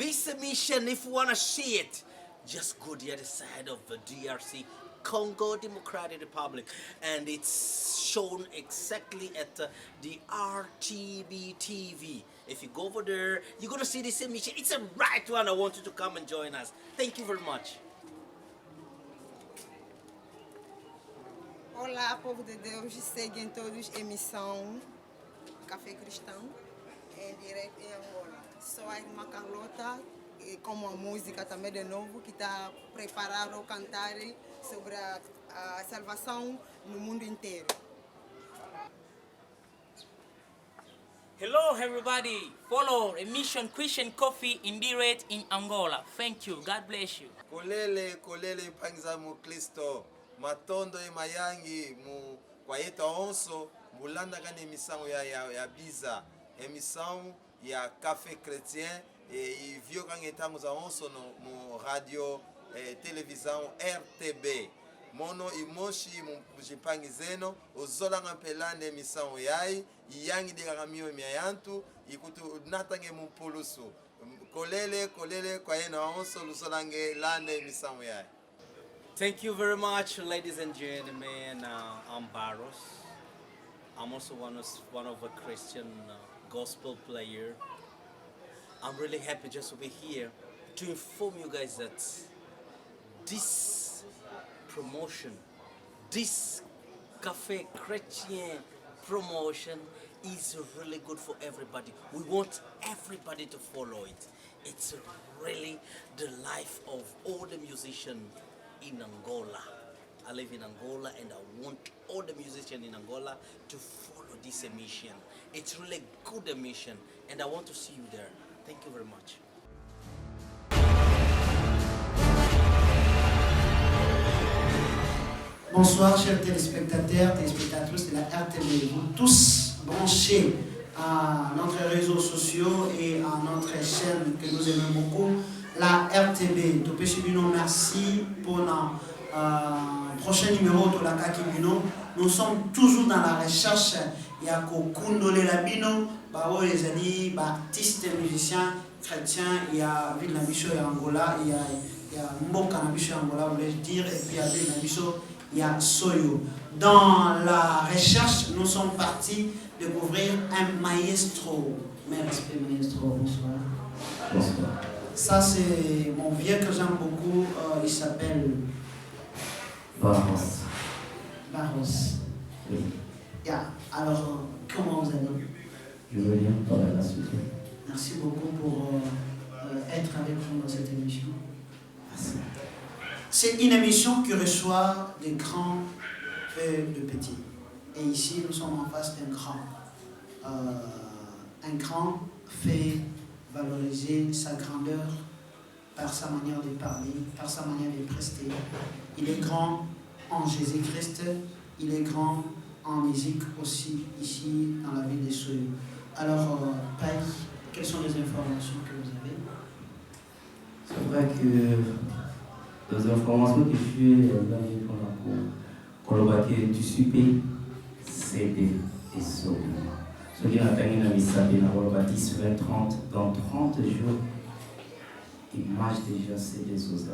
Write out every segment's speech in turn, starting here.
This mission, if you want to see it, just go the other side of the DRC, Congo Democratic Republic, and it's shown exactly at the RTB TV. If you go over there, you're going to see this mission. It's a right one. I want you to come and join us. Thank you very much. Olá, povo de Deus, seguem todos a emissão Café Cristão, em direto em Angola. Sou a irmã Carlota, e como a música também de novo, que está preparada a cantar sobre a salvação no mundo inteiro. Hello everybody, follow Mission Christian Coffee in direct in Angola. Thank you, God bless you. Kolele mpangiza mu Kristo matondo e mayangi mu kwa yetu onso mulanda kani emissão ya biza emissão ya café chrétien e vio kan etango za onso no mu radio televisão RTB mono imoshi mu jipangizeno ozola ngampelande emissão yai yangi de kamio miayantu ikutu natange mu pulusu kolele kwa yena onso lusolange lande emissão yai. Thank you very much, ladies and gentlemen. I'm Barros. I'm also one of a Christian gospel player. I'm really happy just to be here to inform you guys that this promotion, this Café Chrétien promotion is really good for everybody. We want everybody to follow it. It's really the life of all the musicians in Angola. I live in Angola and I want all the musicians in Angola to follow this emission. It's really good emission and I want to see you there. Thank you very much. Bonsoir chers téléspectateurs, téléspectatrices de la RTB. Vous tous branchez à notre réseaux sociaux et à notre chaîne que nous aimons beaucoup, la RTB. Merci pour notre prochain numéro de la Kakibino. Nous sommes toujours dans la recherche. Il y a Kokundole Labino, les amis, artistes, musiciens, chrétiens. Il y a Ville Nabicho et Angola, il y a Mboka Nabicho et Angola, voulais dire, et puis il y a Ville Nabicho, il y a Soyo. Dans la recherche, nous sommes partis découvrir un maestro. Mes respects, maestro, bonsoir. Bonsoir. Ça, c'est mon vieux que j'aime beaucoup. Il s'appelle Barros. Barros. Oui. Yeah. Alors, comment vous allez? Je veux bien parler la suite. Merci beaucoup pour être avec nous dans cette émission. Merci. C'est une émission qui reçoit des grands et de petits. Et ici, nous sommes en face d'un grand. Un grand fait valoriser sa grandeur par sa manière de parler, par sa manière de prester. Il est grand en Jésus-Christ, il est grand en musique aussi, ici dans la ville de Soyo. Alors, Paï, quelles sont les informations que vous avez? C'est vrai que les informations que je suis dans le du super, CD et Soyo. Ce qui a atteint une missa de 10, 20, 30, dans 30 jours, image déjà c'est des choses.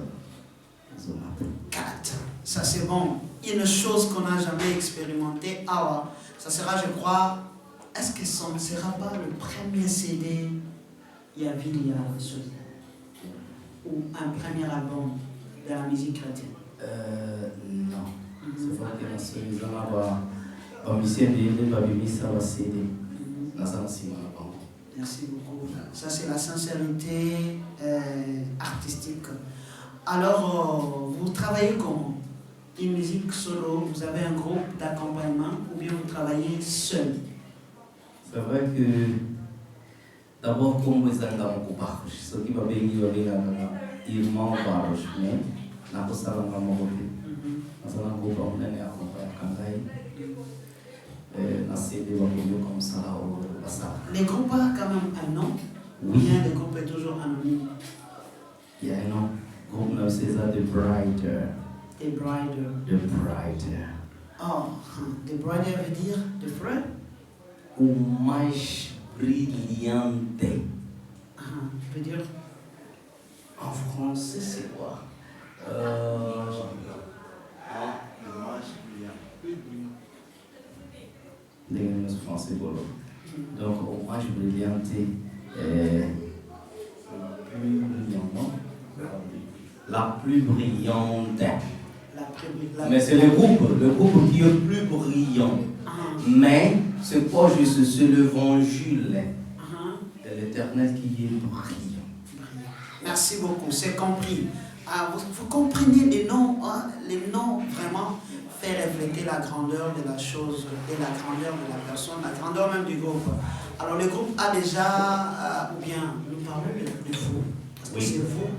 4. Ça c'est bon. Une chose qu'on n'a jamais expérimentée, ça sera, je crois, est-ce que ça ne sera pas le premier CD Yavili ou un premier album de la musique chrétienne? Non. C'est vrai que dans ce livre-là, on va CD. Merci beaucoup. Ça, c'est la sincérité artistique. Alors, vous travaillez comment? Une musique solo, vous avez un groupe d'accompagnement ou bien vous travaillez seul? C'est vrai que d'abord, comme vous êtes dans mon groupe, ce qui va venir, il m'en va, mais n'a pas ça dans mon groupe. Dans un groupe, on est accompagné. Comme ça, les groupes ont quand même un nom? Oui. Bien, les groupes sont toujours anonymes. Il y a un nom. Le groupe, c'est ça, The Brighter. The Brighter. The Brighter. Oh, The Brighter veut dire The frère? O mais brilhante. Veut dire En français, c'est quoi Le français, voilà. Donc, hommage brillant, la plus brillante. Mais c'est le groupe qui est plus brillant. Mais c'est pas juste, c'est l'évangile de l'Éternel qui est brillant. Merci beaucoup, c'est compris. Vous comprenez les noms vraiment fait refléter la grandeur de la chose et la grandeur de la personne, la grandeur même du groupe. Alors le groupe a déjà, ou bien nous parlons de vous, parce que c'est vous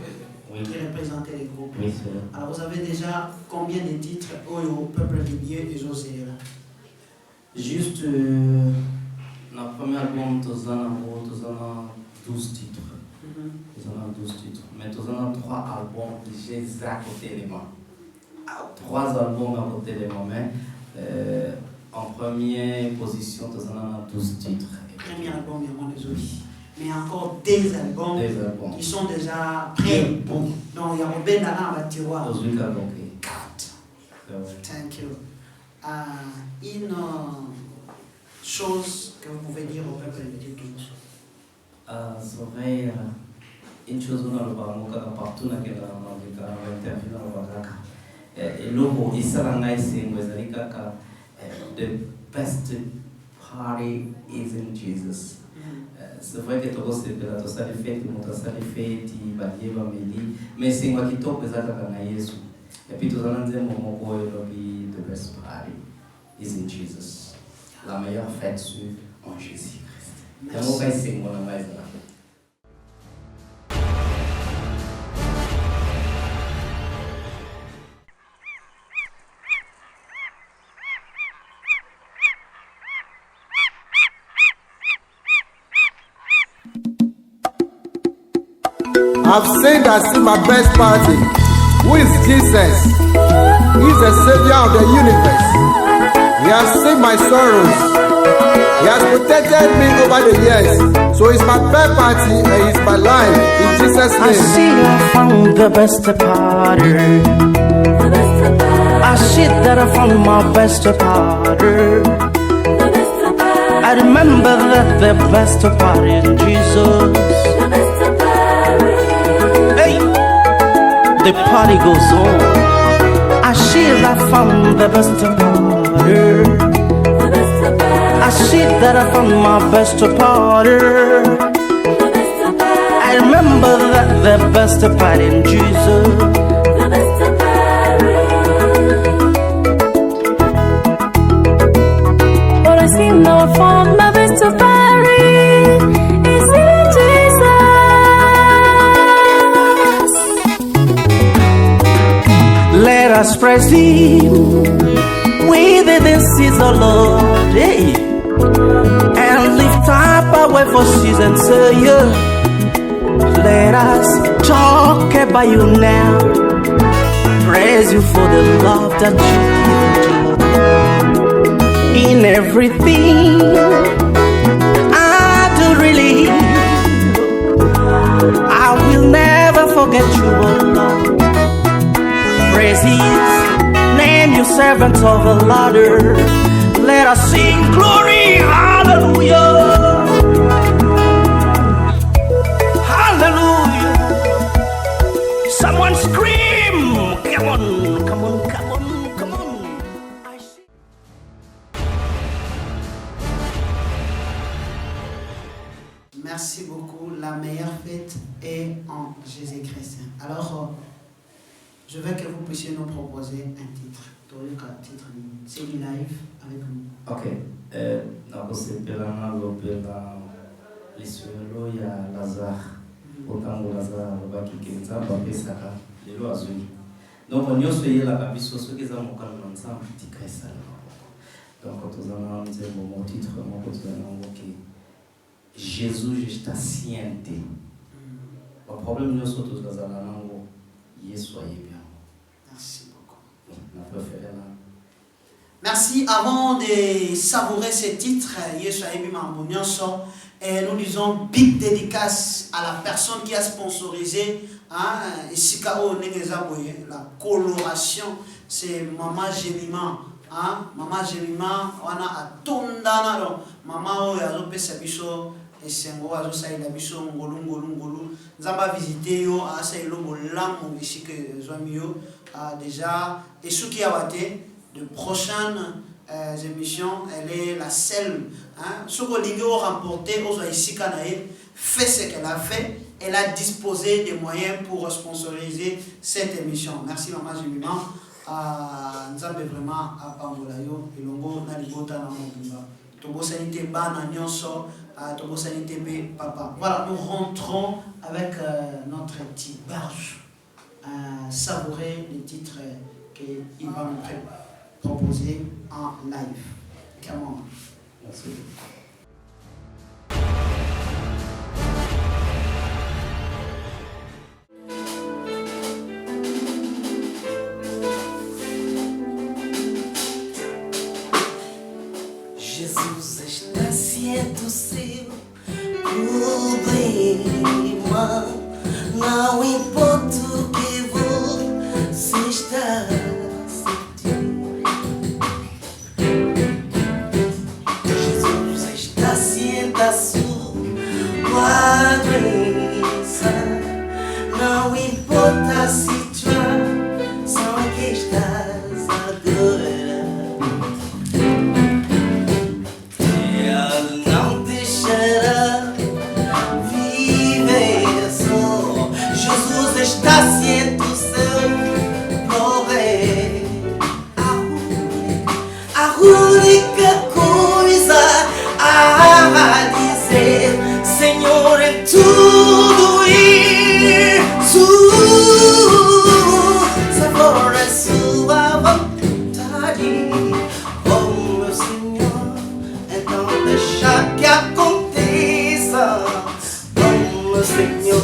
qui représentez les groupes. Oui, alors vous avez déjà combien de titres au peuple de Dieu et José? Juste, la première album, tu as 12 titres. Tu as 12 titres. Mais tu as 3 albums, j'ai à côté des mains. 3 albums à côté des mains. Mais en première position, tu as 12 titres. Premier album, il y a moins désolé. Mais encore des albums qui sont déjà prêts. Bon. Donc il y a Robin Dana à tiroir. 4. Thank you. Une chose que vous pouvez dire au peuple de Dieu tous. C'est une chose qu'on a partout dans l'interview dans le et logo the best party is in Jesus. C'est vrai que tu as fait mais c'est moi qui t'ai présenté à Jésus. Et puis tu as dit the best party is in Jesus. La meilleure fête en Jésus-Christ. I've sinned and seen my best party. Who is Jesus? He's the Savior of the universe. He has seen my sorrows. He has protected me over the years. So it's my best party and it's my life. In Jesus' name. I see I found the best party. I see that I found my best party. I remember that the best party in Jesus. The party goes on. I see I found the best party. I see that I found my best party. I remember that the best party in Jesus. But I see now I found my best party. It's in Jesus. Let us praise Him with the seas, O Lord, hey. And lift up our voices and say, yeah. Let us talk about you now. Praise you for the love that you give to in everything I do really. I will never forget you, O Lord. Praise His name, you servants of the Lord. Let us sing glory, hallelujah. Hallelujah. Someone scream. Come on, come on, come on, come on. Merci beaucoup. La meilleure fête est en Jésus-Christ. Alors, je veux que vous puissiez nous proposer un titre. C'est du live avec nous. Ok. L'Isuelo ya Lazare. Otango Lazare bakikenza bapesaka lelo azwi. Donc nyonso yela biso soki za mokano na nzambe tikasa. Donc tozana nzembo mo titre moko tozana ngoki Jésus je t'assiente. Le problème nyonso tozana nango Yesu ayebia. Merci beaucoup. Ma préférée là. Merci. Avant de savourer ce titre, Yesu Ayebi Mambonyoso, Et nous disons big dédicace à la personne qui a sponsorisé la coloration. C'est Maman Jemima. Maman Jemima, on a Tondana. Maman, on a Pesabiso, et Sengo, a Saïda Biso, Ngolu. Nous avons visité, à Saïlo Bolam, ici que Zoamio a déjà. Et ce qui a été de prochaines émissions, elle est la seule. Ce que l'Ingo a remporté, fait ce qu'elle a fait. Elle a disposé des moyens pour sponsoriser cette émission. Merci Maman Jemima. Nous avons vraiment à Pangolayo et Longo Nalibota Namobimba. Tobo Sanité Bana Nyonso, Tobo Sanité B Papa. Voilà, nous rentrons avec notre petite barge. Savourer les titres qu'il va nous proposer en live. Comment? Merci. Jesus está ciente seu problema. Não importa o que você está sentindo. Jesus está ciente da sua doença. Não importa a situação que estás agora. Está ciente do seu problema. A única coisa a dizer, Senhor, é tudo isso. Se for a sua vontade, oh meu Senhor, então deixa que aconteça, oh meu Senhor.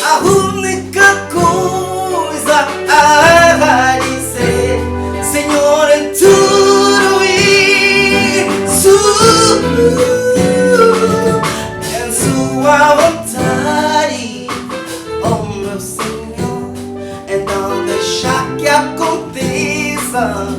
A única coisa a dizer, Senhor, é tudo isso. Em sua vontade, oh meu Senhor, então deixa que aconteça.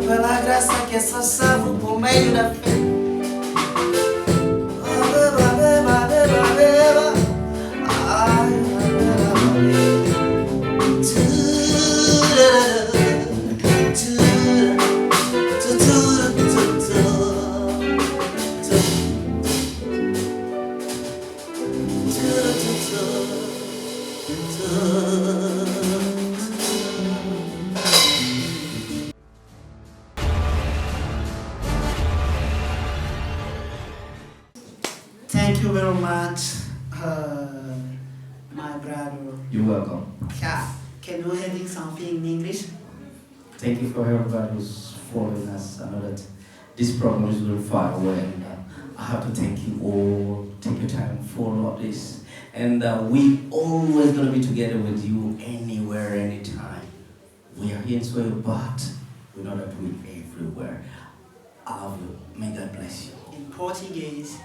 Pela graça que só salvo por meio da fé. Thank you very much, my brother. You're welcome. Yeah. Can you having something in English? Thank you for everybody who's following us. I know that this program is very far away, and I have to thank you all. Take your time, follow up this, and we always gonna be together with you anywhere, anytime. We are here in Sweden, but we know that we're everywhere. I love you. May God bless you. In Portuguese.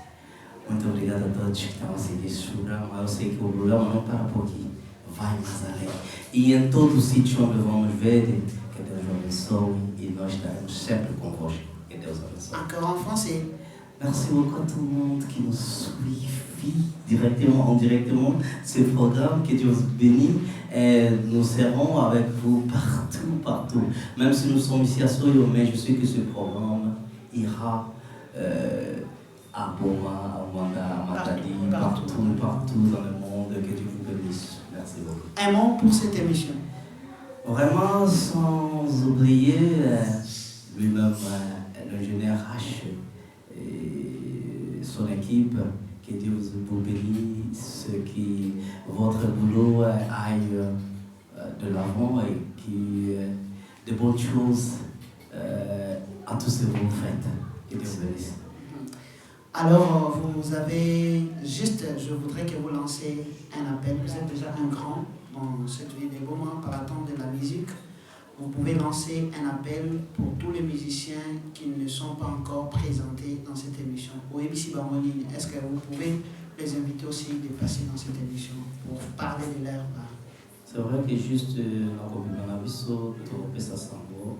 Muito obrigado a todos que estão a seguir este programa. Eu sei que o programa não para por aqui, vai mais além. E em todo o sítio onde vamos ver, que Deus abençoe e nós estaremos sempre convosco. Que Deus abençoe. Encore en français. Merci beaucoup à tout le monde qui nous suit directement ce programme. Que Dieu vous bénisse. Et nous serons avec vous partout. Même si nous sommes ici à Soyo, mais je sais que ce programme ira à Boma, à Wanda, à Matadi, partout dans le monde. Que Dieu vous bénisse. Merci beaucoup. Un mot pour cette émission. Vraiment, sans oublier lui-même l'ingénieur H et son équipe. Que Dieu vous bénisse, que votre boulot aille de l'avant et que de bonnes choses à tous ce que vous faites. Que Dieu vous bénisse. Alors, vous avez juste, je voudrais que vous lancez un appel. Vous êtes déjà un grand dans cette vie des moments par attendre de la musique. Vous pouvez lancer un appel pour tous les musiciens qui ne sont pas encore présentés dans cette émission. Au ABC Bamonine, est-ce que vous pouvez les inviter aussi de passer dans cette émission pour parler de leur part? C'est vrai que juste la commune de Nabiso, tu peux ça sans mots,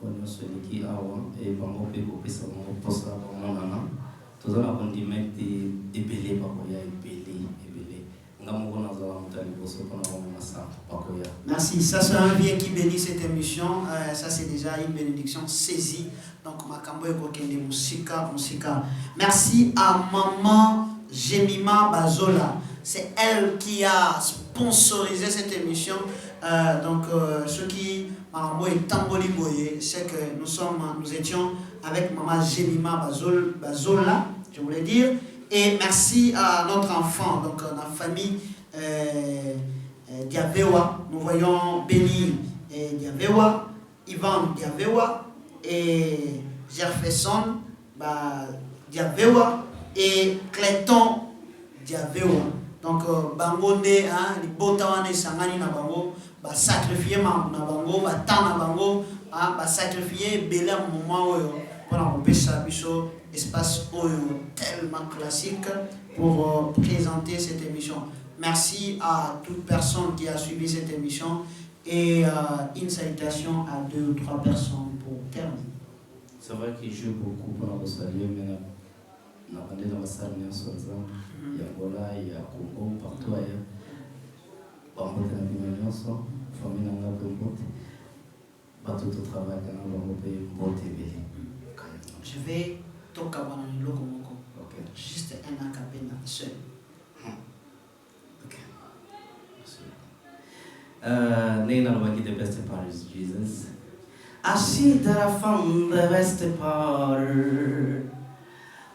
on nous souhaite qui a et bango peut couper ça pour ça pour mon nana. Tout ça on dit même des belés pas quoi, il y a belé. Merci, ça c'est un bien qui bénit cette émission, ça c'est déjà une bénédiction saisie. Donc Makambo Ekokende Musika. Merci à Maman Jemima Bazola, c'est elle qui a sponsorisé cette émission. Ceux qui Makambo et Tamboli Boye, c'est que nous étions avec Maman Jemima Bazola, je voulais dire. Et merci à notre enfant, donc la famille Diavewa. Nous voyons Béni Diavewa, Ivan Diavewa et Jefferson Diavewa et Clayton Diavewa. Donc, bango ne, les botawane sangani na bango, sacrifier ma na bango, tan na bango, sacrifier belé à moment pour la biso espace tellement classique pour présenter cette émission. Merci à toute personne qui a suivi cette émission et une salutation à 2 ou 3 personnes pour terminer. C'est vrai qu'il joue beaucoup pour la saluer, mais on a dans la salle, il y a Angola, il y a Congo, partout ailleurs. On va faire une famille, on va faire tout le travail, on va faire. Je vais toka wana loko moko. Okay. Juste un acapella seul. Okay. Name nobody the best part is Jesus. I see that I found the best part.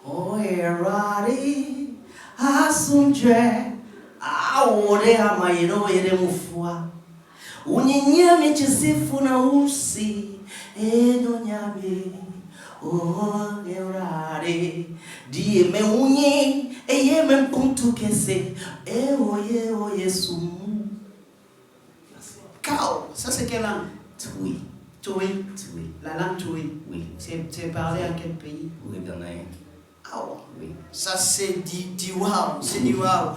Oh, errari, asunje, aore amairo ere mufua. Unyinyame chisifu na usi, edo nyame. Oh, errare, die me unye, eye me puntu kese, oye sumu. Kao, ça c'est quelle langue? Tui. Tui. La langue Tui. Oui. C'est parlé à quel pays? Oui, Ghanéen. Ah oui. Ça c'est du wow, c'est du wow.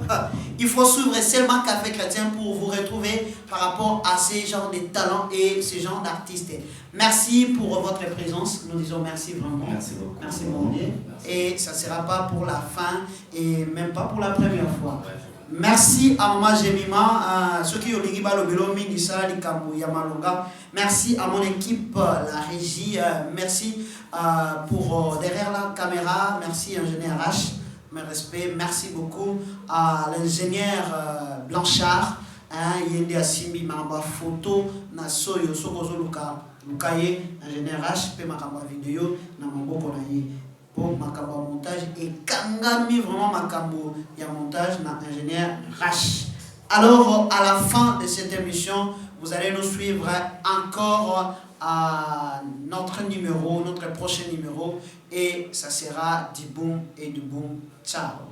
Il faut suivre seulement Café Chrétien pour vous retrouver par rapport à ces genres de talents et ces genres d'artistes. Merci pour votre présence. Nous disons merci vraiment. Merci beaucoup. Merci mon Dieu. Et ça ne sera pas pour la fin et même pas pour la première fois. Ouais. Merci à Maman Jemima, ceux qui ont dit merci à mon équipe, la régie, merci pour derrière la caméra, merci ingénieur H, mes respects, merci beaucoup à l'ingénieur Blanchard, Yende Asimbi Mamba photo, na soyo sokozo lukaye, ingénieur H, pe makamba vidéo, na mamboko na ye. Pour Makambo montage et Kangami vraiment Makambo y a montage na ingénieur Rash. Alors à la fin de cette émission, vous allez nous suivre encore à notre prochain numéro et ça sera du boom et du boom. Ciao.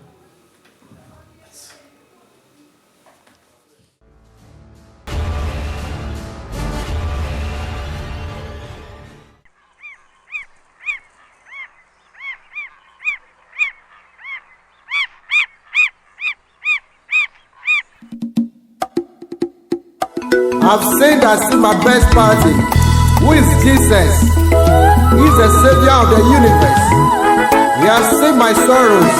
I've seen I see my best party. Who is Jesus? He's the Savior of the universe. He has seen my sorrows.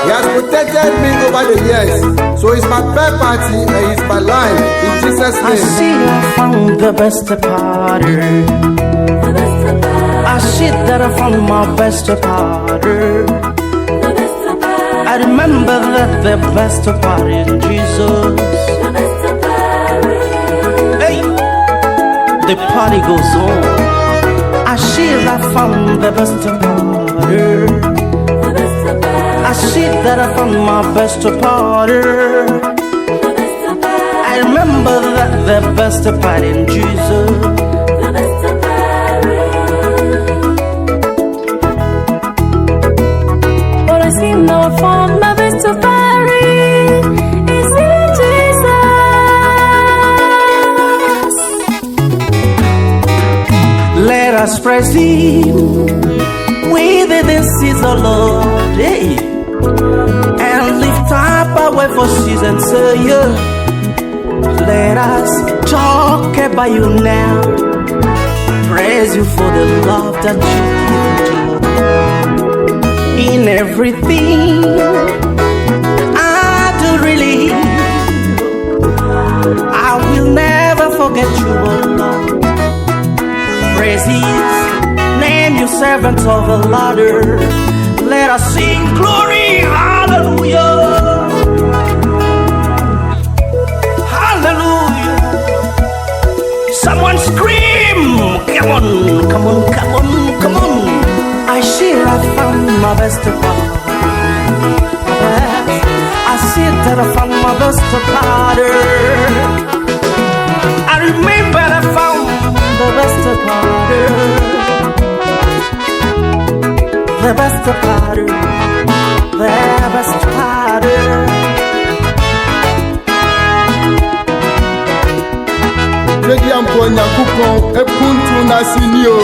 He has protected me over the years. So he's my best party and he's my life. In Jesus' name. I see I found the best party. I see that I found my best party. I remember that the best part in Jesus. Hey, the party goes on. I I found the best partner. I see that I found my best partner. I remember that the best part in Jesus. But I see now I found my best party is in Jesus. Let us praise Him with this is the Lord, hey. And lift up our way for season, say yeah. Let us talk about you now. Praise you for the love that you give to in everything I do really. I will never forget you, oh Lord. Praise His name, you servants of the Lord. Let us sing glory, hallelujah. Hallelujah. Someone scream, come on, come on, come on, come on. I see I found my best part. I see that I found my best part. I remember I found the best part. The best part. The best part. Ready ampo Nyankopon epuntu na sinio.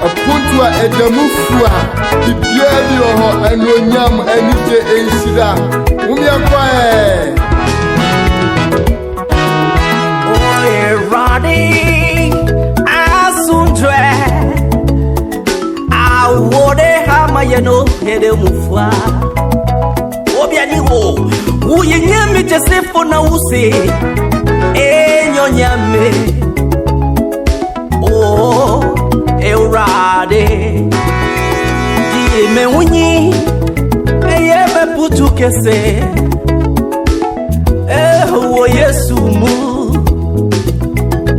Epuntu a edamufua. Bibia bi ho anonyam anije enhyira. Umia kwae. Oh, running asundre. Awode hamayeno hedemufua. Obiani wo. Uyenyemi jesefo na use. Nyame, oh, Eurade, Dime Wuni, Eyeme Putu Kese, oh, Yesumu,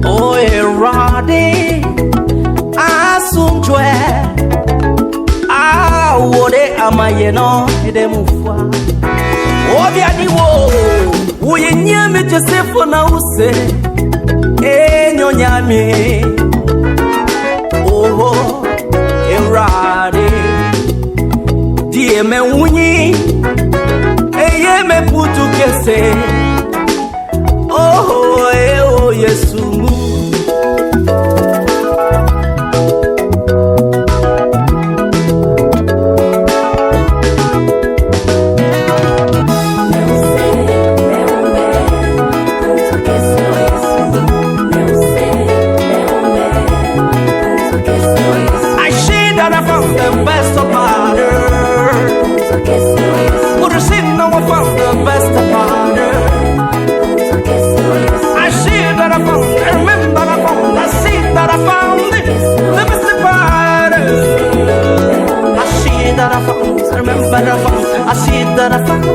oh, Eurade, Asumjwe, Awode Amayeno, Edemufwa, Obianiwo, Uyenyame Joseph na use. Nyame, oh, Eurade, Dime Wuni, Eyeme Putu Kese, oh, Yesumu. I see that I found